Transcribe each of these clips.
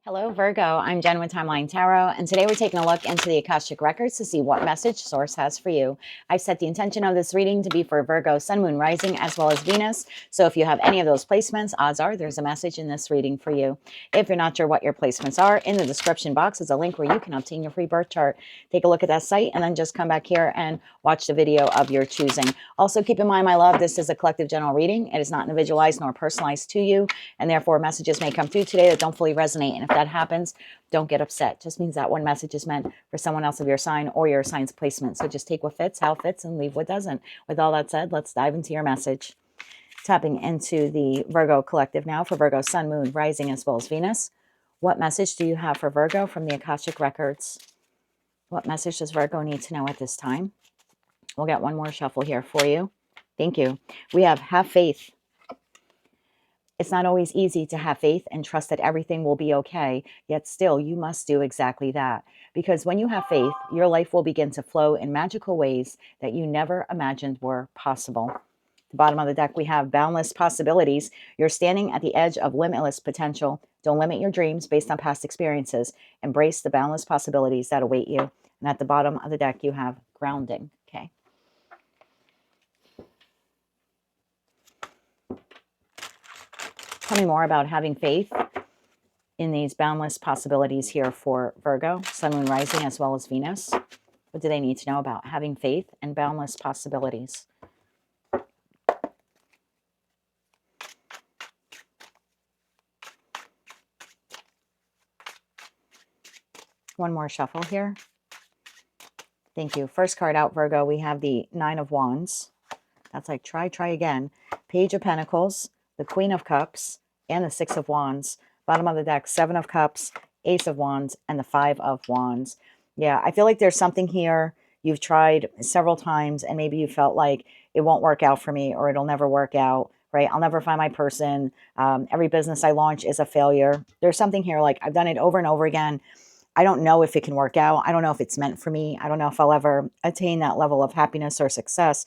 Hello, Virgo. I'm Jen with Timeline Tarot, and today we're taking a look into the Akashic Records to see what message Source has for you. I've set the intention of this reading to be for Virgo, Sun, Moon, Rising, as well as Venus. So if you have any of those placements, odds are there's a message in this reading for you. If you're not sure what your placements are, in the description box is a link where you can obtain your free birth chart. Take a look at that site and then just come back here and watch the video of your choosing. Also, keep in mind, my love, this is a collective general reading. It is not individualized nor personalized to you, and therefore messages may come through today that don't fully resonate. And if that happens, don't get upset. Just means that one message is meant for someone else of your sign or your sign's placement. So just take what fits, how it fits, and leave what doesn't. With all that said, let's dive into your message. Tapping into the Virgo collective now for Virgo, Sun, Moon, Rising, as well as Venus. What message do you have for Virgo from the Akashic Records? What message does Virgo need to know at this time? We'll get one more shuffle here for you. Thank you. We have faith. It's not always easy to have faith and trust that everything will be okay, yet still you must do exactly that. Because when you have faith, your life will begin to flow in magical ways that you never imagined were possible. At the bottom of the deck, we have boundless possibilities. You're standing at the edge of limitless potential. Don't limit your dreams based on past experiences. Embrace the boundless possibilities that await you. And at the bottom of the deck, you have grounding. Okay. Tell me more about having faith in these boundless possibilities here for Virgo, Sun, Moon, Rising, as well as Venus. What do they need to know about having faith and boundless possibilities? One more shuffle here. Thank you. First card out, Virgo, we have the Nine of Wands. That's like try again. Page of Pentacles, the Queen of Cups, and the Six of Wands. Bottom of the deck, Seven of Cups, Ace of Wands, and the Five of Wands. Yeah, I feel like there's something here you've tried several times, and maybe you felt like it won't work out for me, or it'll never work out, right? I'll never find my person. Every business I launch is a failure. There's something here like I've done it over and over again. I don't know if it can work out. I don't know if it's meant for me. I don't know if I'll ever attain that level of happiness or success.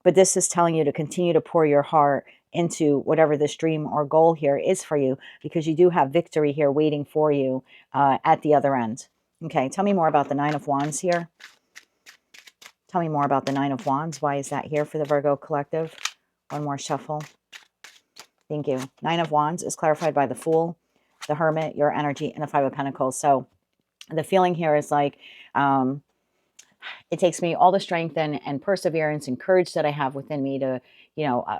But this is telling you to continue to pour your heart into whatever this dream or goal here is for you, because you do have victory here waiting for you at the other end. Okay, tell me more about the Nine of Wands here. Tell me more about the Nine of Wands. Why is that here for the Virgo collective? One more shuffle. Thank you. Nine of Wands is clarified by the Fool, the Hermit, your energy, and the Five of Pentacles. So the feeling here is like, it takes me all the strength and perseverance and courage that I have within me to,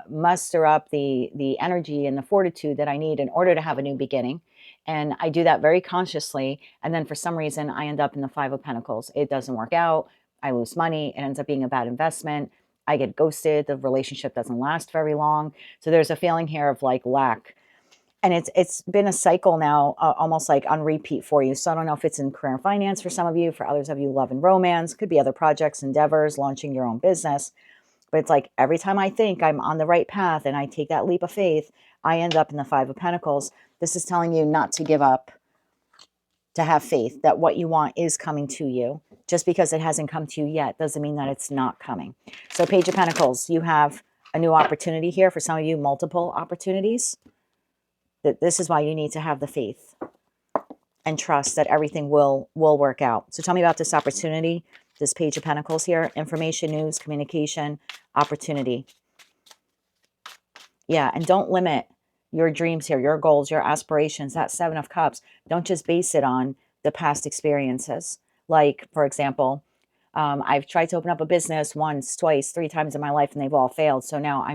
muster up the energy and the fortitude that I need in order to have a new beginning. And I do that very consciously. And then for some reason, I end up in the Five of Pentacles. It doesn't work out. I lose money. It ends up being a bad investment. I get ghosted. The relationship doesn't last very long. So there's a feeling here of like lack. And it's been a cycle now, almost like on repeat for you. So I don't know if it's in career and finance for some of you. For others of you, love and romance. Could be other projects, endeavors, launching your own business. But it's like every time I think I'm on the right path and I take that leap of faith, I end up in the Five of Pentacles. This is telling you not to give up, to have faith that what you want is coming to you. Just because it hasn't come to you yet doesn't mean that it's not coming. So Page of Pentacles, you have a new opportunity here. For some of you, multiple opportunities. This is why you need to have the faith and trust that everything will work out. So tell me about this opportunity, this Page of Pentacles here. Information, news, communication, opportunity. Yeah, and don't limit your dreams here, your goals, your aspirations, that Seven of Cups. Don't just base it on the past experiences. Like, for example, I've tried to open up a business once, twice, 3 times in my life, and they've all failed. So now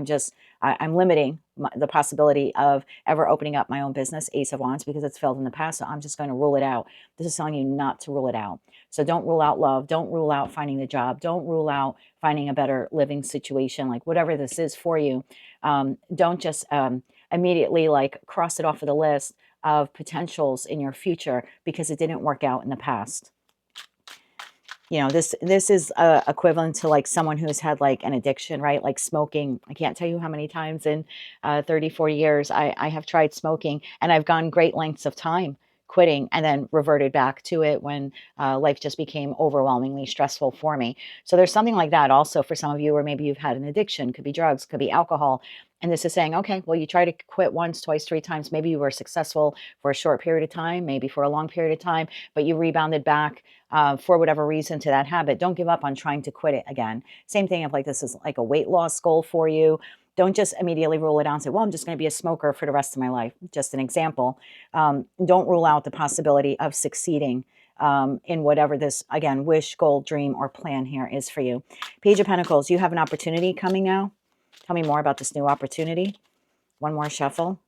I'm limiting the possibility of ever opening up my own business, Ace of Wands, because it's failed in the past. So I'm just going to rule it out. This is telling you not to rule it out. So don't rule out love. Don't rule out finding the job. Don't rule out finding a better living situation. Like whatever this is for you, don't just immediately like cross it off of the list of potentials in your future because it didn't work out in the past. This is equivalent to like someone who's had like an addiction, right? Like smoking. I can't tell you how many times in 30, 40 years I have tried smoking, and I've gone great lengths of time quitting and then reverted back to it when life just became overwhelmingly stressful for me. So there's something like that also for some of you, or maybe you've had an addiction. Could be drugs, could be alcohol. And this is saying, okay, well, you try to quit once, twice, three times. Maybe you were successful for a short period of time, maybe for a long period of time, but you rebounded back for whatever reason to that habit. Don't give up on trying to quit it again. Same thing if like this is like a weight loss goal for you. Don't just immediately rule it out and say, well, I'm just going to be a smoker for the rest of my life. Just an example. Don't rule out the possibility of succeeding in whatever this, again, wish, goal, dream, or plan here is for you. Page of Pentacles, you have an opportunity coming now. Tell me more about this new opportunity. One more shuffle.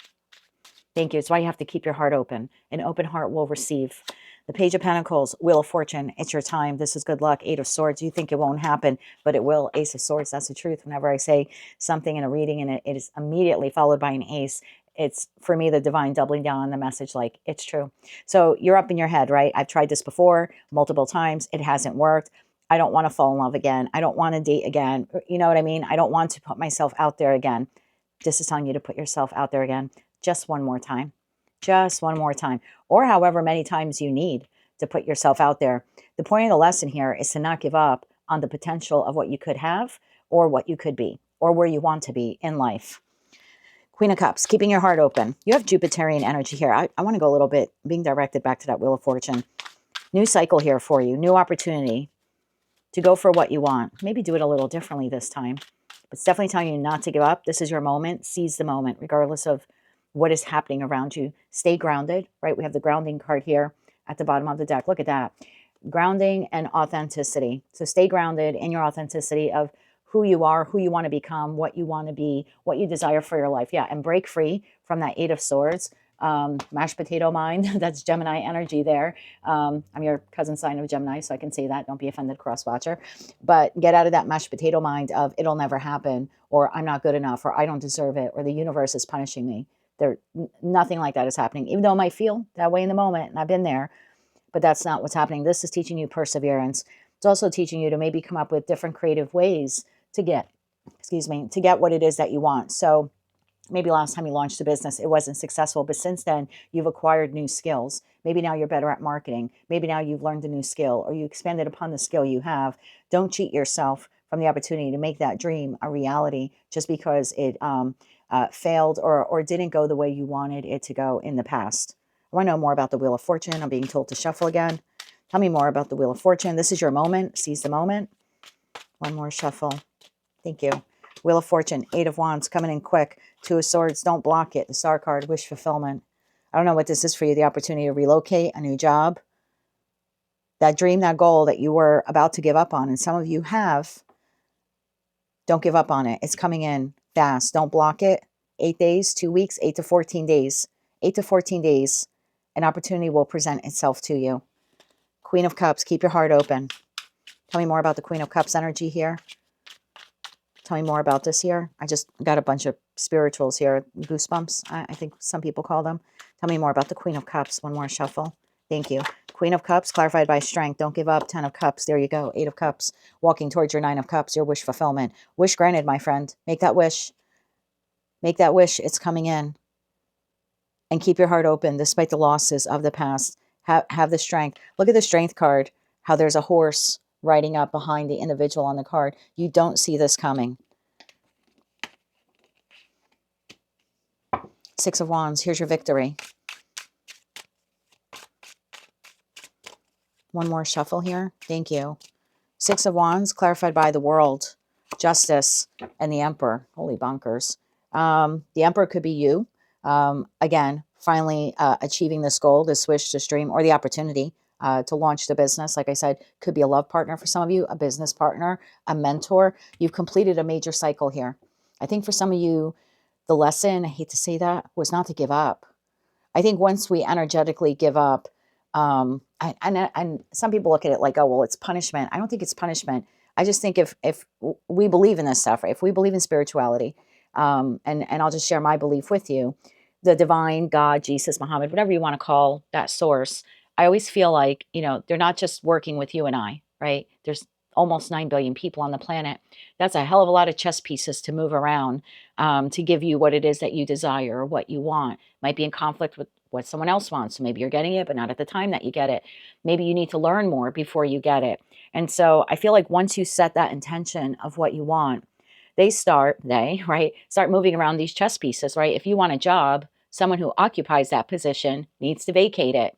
Thank you. It's why you have to keep your heart open. An open heart will receive. The Page of Pentacles, Wheel of Fortune. It's your time. This is good luck. Eight of Swords. You think it won't happen, but it will. Ace of Swords. That's the truth. Whenever I say something in a reading and it is immediately followed by an ace, it's, for me, the divine doubling down on the message like it's true. So you're up in your head, right? I've tried this before multiple times. It hasn't worked. I don't want to fall in love again. I don't want to date again. You know what I mean? I don't want to put myself out there again. This is telling you to put yourself out there again. Just one more time. Just one more time. Or however many times you need to put yourself out there. The point of the lesson here is to not give up on the potential of what you could have or what you could be or where you want to be in life. Queen of Cups, keeping your heart open. You have Jupiterian energy here. I want to go a little bit, being directed back to that Wheel of Fortune. New cycle here for you. New opportunity to go for what you want. Maybe do it a little differently this time. But it's definitely telling you not to give up. This is your moment. Seize the moment, regardless of what is happening around you. Stay grounded, right? We have the grounding card here at the bottom of the deck. Look at that. Grounding and authenticity. So stay grounded in your authenticity of who you are, who you want to become, what you want to be, what you desire for your life. Yeah, and break free from that Eight of Swords. Mashed potato mind. That's Gemini energy there. I'm your cousin sign of Gemini, so I can say that. Don't be offended, cross watcher. But get out of that mashed potato mind of it'll never happen, or I'm not good enough, or I don't deserve it, or the universe is punishing me. Nothing like that is happening, even though it might feel that way in the moment, and I've been there, but that's not what's happening. This is teaching you perseverance. It's also teaching you to maybe come up with different creative ways to get, to get what it is that you want. So maybe last time you launched a business, it wasn't successful, but since then you've acquired new skills. Maybe now you're better at marketing. Maybe now you've learned a new skill or you expanded upon the skill you have. Don't cheat yourself from the opportunity to make that dream a reality just because it failed or didn't go the way you wanted it to go in the past. I want to know more about the Wheel of Fortune. I'm being told to shuffle again. Tell me more about the Wheel of Fortune. This is your moment. Seize the moment. One more shuffle. Thank you. Wheel of Fortune, Eight of Wands, coming in quick. Two of Swords, don't block it. The Star card, wish fulfillment. I don't know what this is for you, the opportunity to relocate, a new job. That dream, that goal that you were about to give up on, and some of you have, don't give up on it. It's coming in fast. Don't block it. 8 days, 2 weeks, 8 to 14 days. 8 to 14 days, an opportunity will present itself to you. Queen of Cups, keep your heart open. Tell me more about the Queen of Cups energy here. Tell me more about this here. I just got a bunch of spirituals here. Goosebumps, I think some people call them. Tell me more about the Queen of Cups. One more shuffle. Thank you. Queen of Cups, clarified by strength. Don't give up. 10 of Cups. There you go. 8 of Cups. Walking towards your 9 of Cups. Your wish fulfillment. Wish granted, my friend. Make that wish. Make that wish. It's coming in. And keep your heart open despite the losses of the past. Have the strength. Look at the strength card. How there's a horse riding up behind the individual on the card. You don't see this coming. Six of Wands. Here's your victory. One more shuffle here. Thank you. Six of Wands, clarified by the World, Justice, and the Emperor. Holy bonkers. The Emperor could be you. Again, finally achieving this goal, this wish, this dream, or the opportunity to launch the business. Like I said, could be a love partner for some of you, a business partner, a mentor. You've completed a major cycle here. I think for some of you, the lesson, I hate to say that, was not to give up. I think once we energetically give up, and some people look at it like, oh, well, it's punishment. I don't think it's punishment. I just think if we believe in this stuff, right? If we believe in spirituality, and I'll just share my belief with you, the divine, God, Jesus, Muhammad, whatever you want to call that source, I always feel like, they're not just working with you and I, right? There's almost 9 billion people on the planet. That's a hell of a lot of chess pieces to move around to give you what it is that you desire or what you want. Might be in conflict with what someone else wants. So maybe you're getting it, but not at the time that you get it. Maybe you need to learn more before you get it. And so I feel like once you set that intention of what you want, start moving around these chess pieces, right? If you want a job, someone who occupies that position needs to vacate it.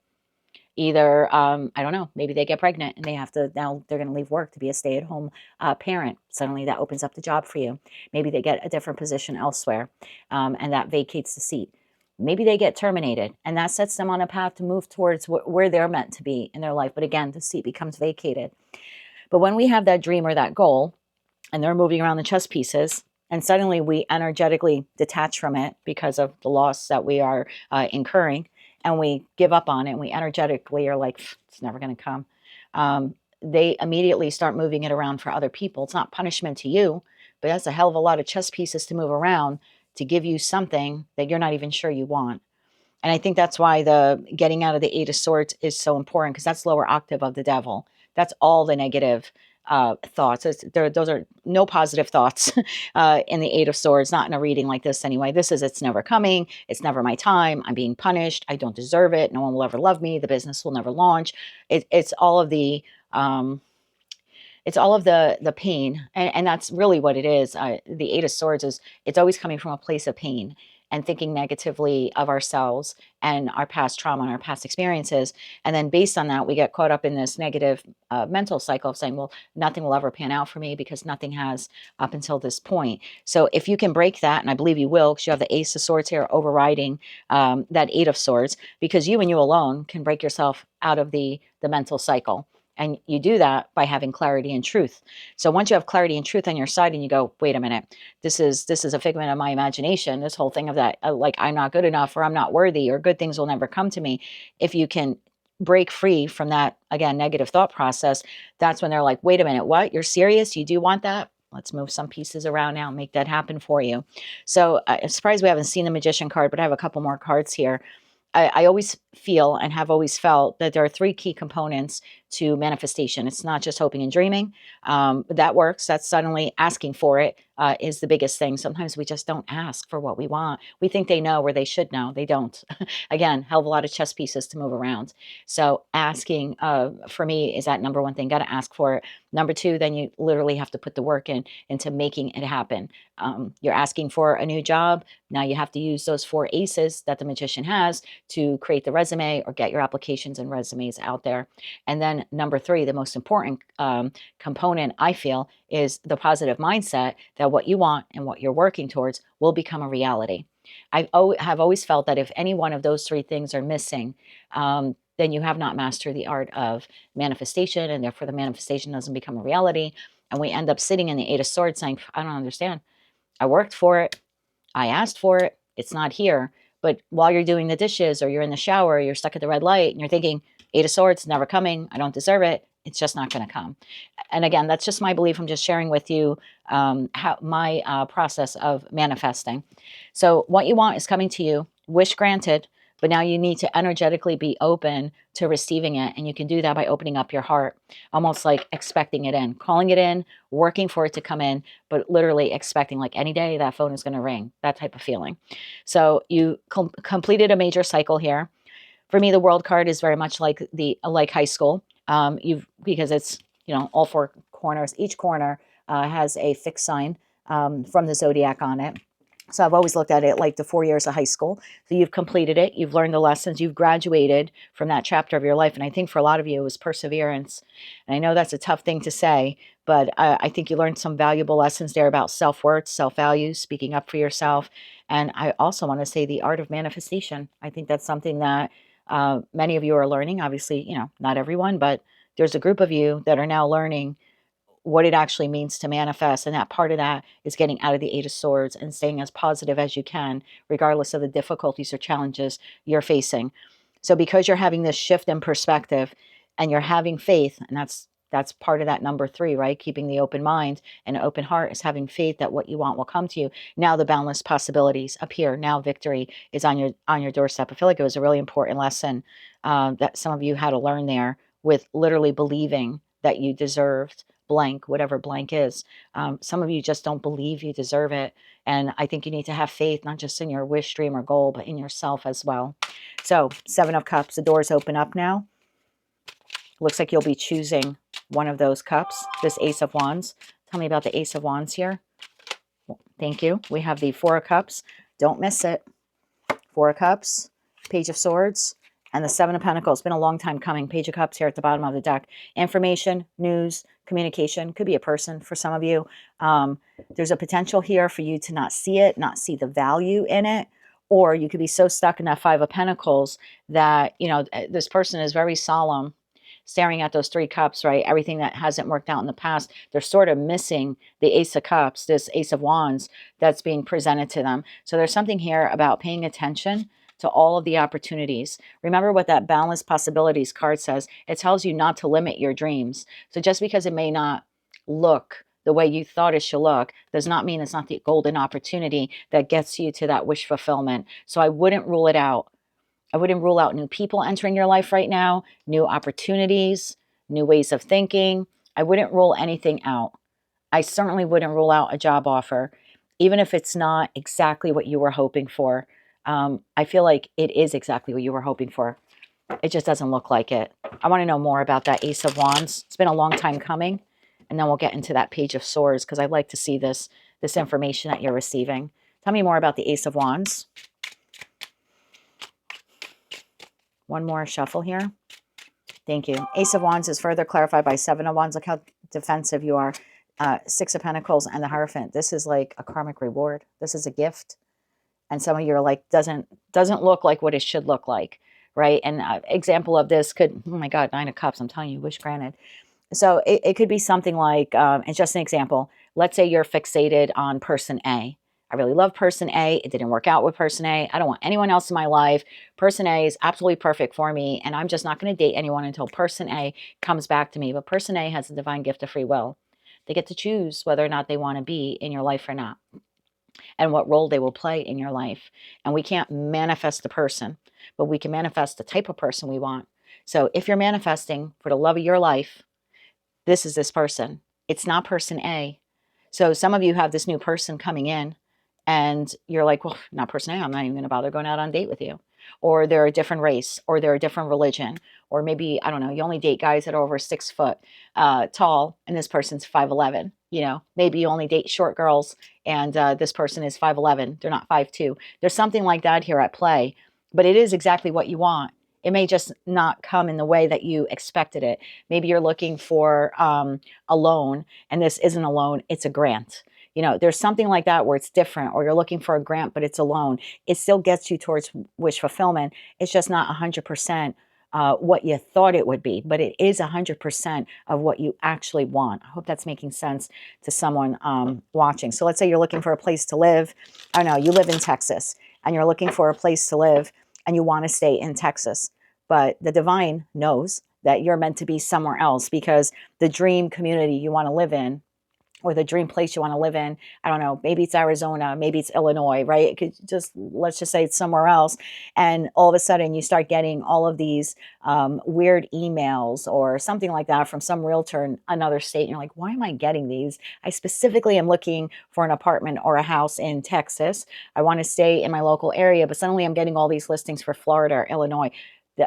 Either, I don't know, maybe they get pregnant and they have to, now they're going to leave work to be a stay-at-home parent. Suddenly that opens up the job for you. Maybe they get a different position elsewhere, and that vacates the seat. Maybe they get terminated, and that sets them on a path to move towards where they're meant to be in their life. But again, the seat becomes vacated. But when we have that dream or that goal, and they're moving around the chess pieces, and suddenly we energetically detach from it because of the loss that we are incurring, and we give up on it, and we energetically are like, it's never going to come. They immediately start moving it around for other people. It's not punishment to you, but that's a hell of a lot of chess pieces to move around to give you something that you're not even sure you want. And I think that's why the getting out of the Eight of Swords is so important, because that's lower octave of the devil. That's all the negative thoughts. Those are no positive thoughts in the Eight of Swords, not in a reading like this anyway. This is, it's never coming. It's never my time. I'm being punished. I don't deserve it. No one will ever love me. The business will never launch. It's all of the... it's all of the pain, and that's really what it is. The Eight of Swords is, it's always coming from a place of pain and thinking negatively of ourselves and our past trauma and our past experiences. And then based on that, we get caught up in this negative mental cycle of saying, well, nothing will ever pan out for me because nothing has up until this point. So if you can break that, and I believe you will, because you have the Ace of Swords here overriding that Eight of Swords, because you and you alone can break yourself out of the mental cycle. And you do that by having clarity and truth. So once you have clarity and truth on your side and you go, wait a minute, this is a figment of my imagination, this whole thing of that, like I'm not good enough, or I'm not worthy, or good things will never come to me. If you can break free from that, again, negative thought process, that's when they're like, wait a minute, what? You're serious? You do want that? Let's move some pieces around now and make that happen for you. So I'm surprised we haven't seen the Magician card, but I have a couple more cards here. I always feel and have always felt that there are three key components to manifestation. It's not just hoping and dreaming. That works. That's suddenly asking for it is the biggest thing. Sometimes we just don't ask for what we want. We think they know where they should know. They don't. Again, hell of a lot of chess pieces to move around. So asking for me is that number one thing. Got to ask for it. Number two, then you literally have to put the work into making it happen. You're asking for a new job. Now you have to use those 4 aces that the Magician has to create the resume or get your applications and resumes out there. And then number 3, the most important component, I feel, is the positive mindset that what you want and what you're working towards will become a reality. I have always felt that if any one of those 3 things are missing, then you have not mastered the art of manifestation, and therefore the manifestation doesn't become a reality. And we end up sitting in the Eight of Swords saying, I don't understand. I worked for it. I asked for it. It's not here. But while you're doing the dishes or you're in the shower, you're stuck at the red light and you're thinking, Eight of Swords, never coming. I don't deserve it. It's just not going to come. And again, that's just my belief. I'm just sharing with you how my process of manifesting. So what you want is coming to you, wish granted, but now you need to energetically be open to receiving it. And you can do that by opening up your heart, almost like expecting it in, calling it in, working for it to come in, but literally expecting like any day that phone is going to ring, that type of feeling. So you completed a major cycle here. For me, the World card is very much like high school. Because it's, all 4 corners. Each corner has a fixed sign from the zodiac on it. So I've always looked at it like the 4 years of high school. So you've completed it. You've learned the lessons. You've graduated from that chapter of your life. And I think for a lot of you, it was perseverance. And I know that's a tough thing to say, but I think you learned some valuable lessons there about self-worth, self-value, speaking up for yourself. And I also want to say the art of manifestation. I think that's something that many of you are learning. Obviously, not everyone, but there's a group of you that are now learning what it actually means to manifest. And that part of that is getting out of the Eight of Swords and staying as positive as you can, regardless of the difficulties or challenges you're facing. So because you're having this shift in perspective and you're having faith, and that's part of that number 3, right? Keeping the open mind and open heart is having faith that what you want will come to you. Now the boundless possibilities appear. Now victory is on your doorstep. I feel like it was a really important lesson that some of you had to learn there, with literally believing that you deserved blank, whatever blank is. Some of you just don't believe you deserve it. And I think you need to have faith, not just in your wish, dream, or goal, but in yourself as well. So 7 of Cups, the doors open up now. Looks like you'll be choosing one of those cups, this Ace of Wands. Tell me about the Ace of Wands here. Thank you. We have the Four of Cups. Don't miss it. Four of Cups, Page of Swords, and the Seven of Pentacles. It's been a long time coming. Page of Cups here at the bottom of the deck. Information, news, communication. Could be a person for some of you. There's a potential here for you to not see it, not see the value in it. Or you could be so stuck in that Five of Pentacles that, you know, this person is very solemn, staring at those three cups, right? Everything that hasn't worked out in the past. They're sort of missing the Ace of Cups, this Ace of Wands that's being presented to them. So there's something here about paying attention to all of the opportunities. Remember what that balanced possibilities card says. It tells you not to limit your dreams. So just because it may not look the way you thought it should look does not mean it's not the golden opportunity that gets you to that wish fulfillment. So I wouldn't rule it out. I wouldn't rule out new people entering your life right now, new opportunities, new ways of thinking. I wouldn't rule anything out. I certainly wouldn't rule out a job offer, even if it's not exactly what you were hoping for. I feel like it is exactly what you were hoping for. It just doesn't look like it. I want to know more about that Ace of Wands. It's been a long time coming. And then we'll get into that Page of Swords because I'd like to see this information that you're receiving. Tell me more about the Ace of Wands. One more shuffle here. Thank you. Ace of Wands is further clarified by Seven of Wands. Look how defensive you are. Six of Pentacles and the Hierophant. This is like a karmic reward. This is a gift. And some of you are like, doesn't look like what it should look like, right? And example of this could, oh my God, Nine of Cups. I'm telling you, wish granted. So it could be something like, it's just an example. Let's say you're fixated on person A. I really love person A. It didn't work out with person A. I don't want anyone else in my life. Person A is absolutely perfect for me. And I'm just not going to date anyone until person A comes back to me. But person A has the divine gift of free will. They get to choose whether or not they want to be in your life or not, and what role they will play in your life. And we can't manifest the person, but we can manifest the type of person we want. So if you're manifesting for the love of your life, this is this person. It's not person A. So some of you have this new person coming in and you're like, well, not person A. I'm not even going to bother going out on a date with you. Or they're a different race, or they're a different religion. Or maybe, I don't know, you only date guys that are over 6 foot tall and this person's 5'11". You know, maybe you only date short girls and this person is 5'11". They're not 5'2". There's something like that here at play, but it is exactly what you want. It may just not come in the way that you expected it. Maybe you're looking for a loan, and this isn't a loan, it's a grant. You know, there's something like that where it's different, or you're looking for a grant, but it's a loan. It still gets you towards wish fulfillment. It's just not 100% what you thought it would be, but it is 100% of what you actually want. I hope that's making sense to someone watching. So let's say you're looking for a place to live. I don't know, you live in Texas, and you're looking for a place to live, and you want to stay in Texas. But the divine knows that you're meant to be somewhere else, because the dream community you want to live in, or the dream place you want to live in, I don't know, maybe it's Arizona, maybe it's Illinois, right? It could just, let's just say it's somewhere else. And all of a sudden you start getting all of these weird emails or something like that from some realtor in another state. And you're like, why am I getting these? I specifically am looking for an apartment or a house in Texas. I want to stay in my local area, but suddenly I'm getting all these listings for Florida or Illinois.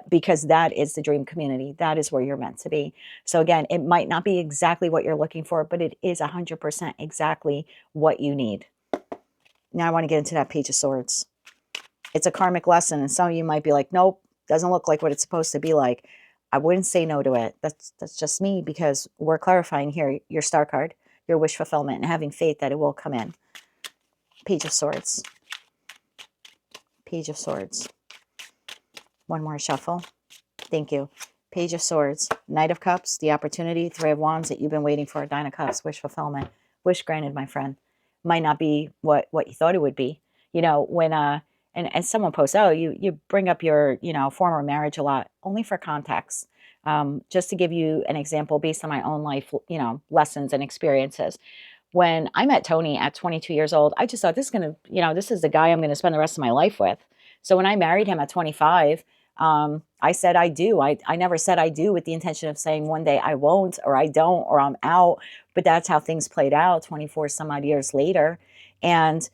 Because that is the dream community. That is where you're meant to be. So again, it might not be exactly what you're looking for, but it is 100% exactly what you need. Now I want to get into that Page of Swords. It's a karmic lesson, and some of you might be like, nope, doesn't look like what it's supposed to be like. I wouldn't say no to it. That's just me, because we're clarifying here your star card, your wish fulfillment, and having faith that it will come in. Page of Swords. Page of Swords. One more shuffle. Thank you. Page of Swords, Knight of Cups, the opportunity, Three of Wands that you've been waiting for, Nine of Cups, wish fulfillment. Wish granted, my friend. Might not be what you thought it would be. You know, when and someone posts, oh, you bring up your, you know, former marriage a lot, only for context. Just to give you an example based on my own life, you know, lessons and experiences. When I met Tony at 22 years old, I just thought, this is going to, you know, this is the guy I'm going to spend the rest of my life with. So when I married him at 25, I said I do. I never said I do with the intention of saying one day I won't, or I don't, or I'm out. But that's how things played out 24 some odd years later. And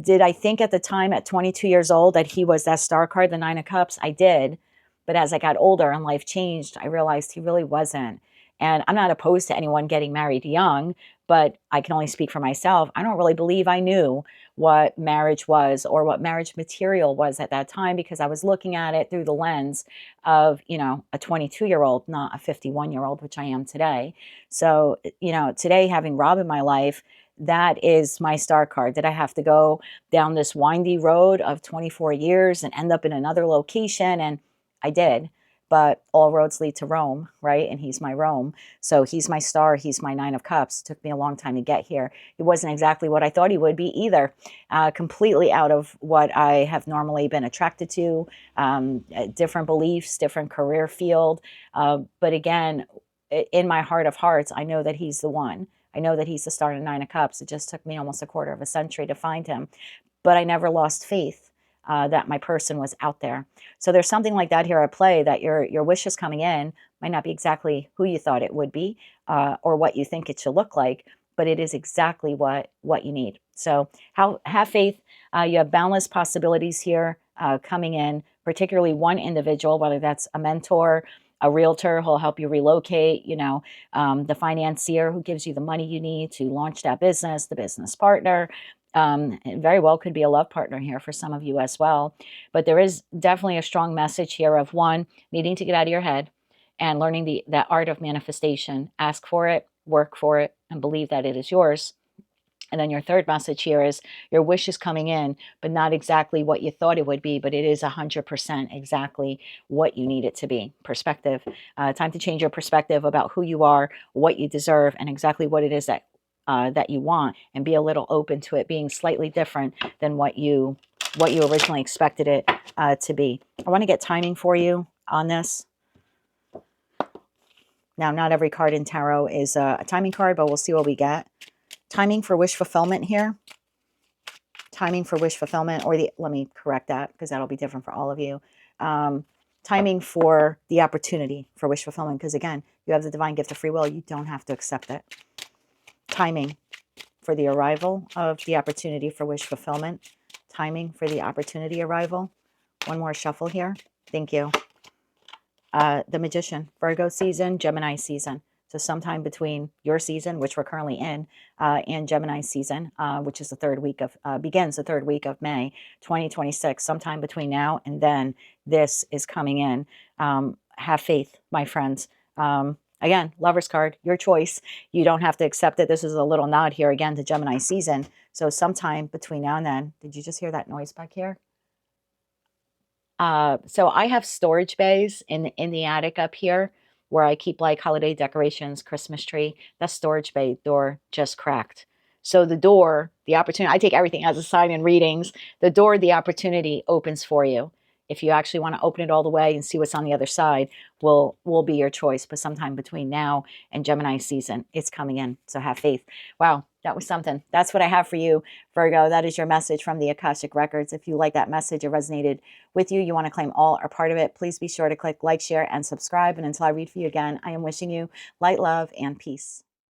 did I think at the time at 22 years old that he was that star card, the Nine of Cups? I did. But as I got older and life changed, I realized he really wasn't. And I'm not opposed to anyone getting married young, but I can only speak for myself. I don't really believe I knew what marriage was or what marriage material was at that time, because I was looking at it through the lens of, you know, a 22-year-old, not a 51-year-old, which I am today. So, you know, today, having Rob in my life, that is my star card. Did I have to go down this windy road of 24 years and end up in another location? And I did. But all roads lead to Rome, right? And he's my Rome. So he's my star. He's my 9 of Cups. It took me a long time to get here. It wasn't exactly what I thought he would be either. Completely out of what I have normally been attracted to. Different beliefs, different career field. But again, in my heart of hearts, I know that he's the one. I know that he's the star in 9 of Cups. It just took me almost a quarter of a century to find him. But I never lost faith that my person was out there. So there's something like that here at play, that your wish is coming in might not be exactly who you thought it would be or what you think it should look like, but it is exactly what you need. So have faith. You have boundless possibilities here coming in, particularly one individual, whether that's a mentor, a realtor who'll help you relocate, you know, the financier who gives you the money you need to launch that business, the business partner. It very well could be a love partner here for some of you as well. But there is definitely a strong message here of, one, needing to get out of your head and learning that art of manifestation. Ask for it, work for it, and believe that it is yours. And then your third message here is your wish is coming in, but not exactly what you thought it would be, but it is 100% exactly what you need it to be. Perspective. Time to change your perspective about who you are, what you deserve, and exactly what it is that you want, and be a little open to it being slightly different than what you originally expected it to be. I want to get timing for you on this. Now, not every card in tarot is a timing card, but we'll see what we get. Timing for wish fulfillment here. Timing for wish fulfillment, or let me correct that because that'll be different for all of you. Timing for the opportunity for wish fulfillment, because again, you have the divine gift of free will. You don't have to accept it. Timing for the arrival of the opportunity for wish fulfillment. Timing for the opportunity arrival. One more shuffle here. Thank you. The Magician, Virgo season, Gemini season. So sometime between your season, which we're currently in, and Gemini season, which is begins the third week of May 2026. Sometime between now and then, this is coming in. Have faith, my friends. Again, Lover's card, your choice. You don't have to accept it. This is a little nod here again to Gemini season. So sometime between now and then, did you just hear that noise back here? So I have storage bays in the attic up here where I keep like holiday decorations, Christmas tree. That storage bay door just cracked. So the door, the opportunity, I take everything as a sign in readings. The door, the opportunity opens for you. If you actually want to open it all the way and see what's on the other side, will be your choice. But sometime between now and Gemini season, it's coming in. So have faith. Wow, that was something. That's what I have for you, Virgo. That is your message from the Akashic Records. If you like that message, it resonated with you, you want to claim all or part of it, please be sure to click like, share, and subscribe. And until I read for you again, I am wishing you light, love, and peace.